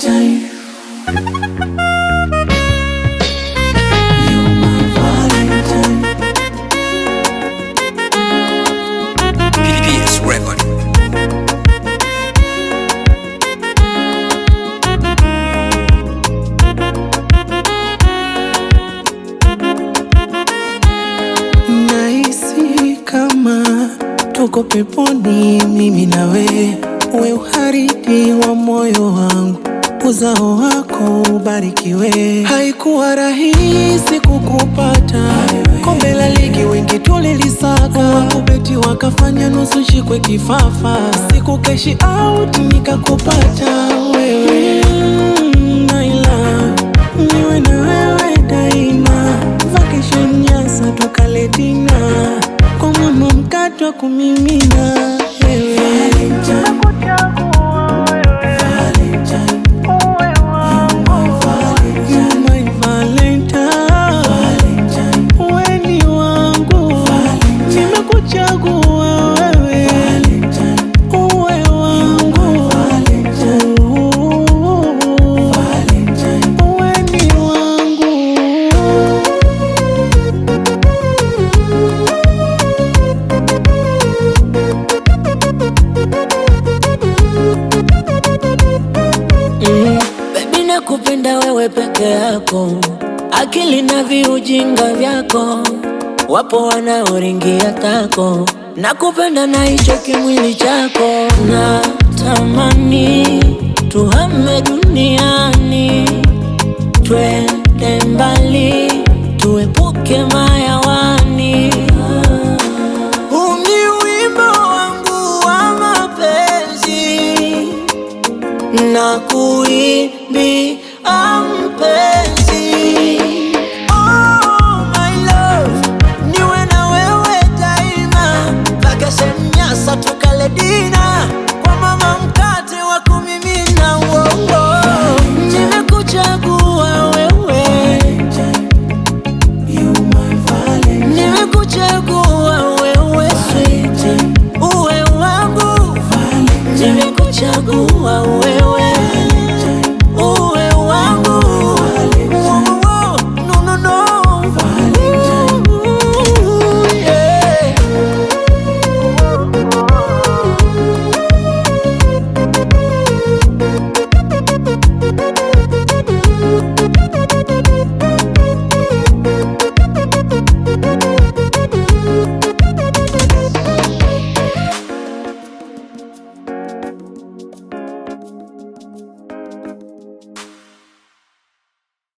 Valentine. You're my Valentine. PDS Record. Nahisi kama tuko peponi mimi na we uharidi wa moyo wangu, uzao wako ubarikiwe. Haikuwa rahisi kukupata, kombe la ligi wengi tulilisaka, wakubeti wakafanya nusu shikwe kifafa, siku keshi out nikakupata wewe. My love, niwe na wewe daima, vacation Nyasa tukale dina, kwa mama mkate wa kumimina wewe. Baby nakupenda wewe peke yako, akili na viujinga vyako, wapo wanaoringia tako. Nakupenda na hicho kimwili chako, na tamani tuhame duniani, twende mbali, tuepuke mayawani. Huu ni wimbo wangu wa mapenzi, na kuimbia mpenzi. Oh my love, niwe na wewe daima, vacation Nyasa tukale dina,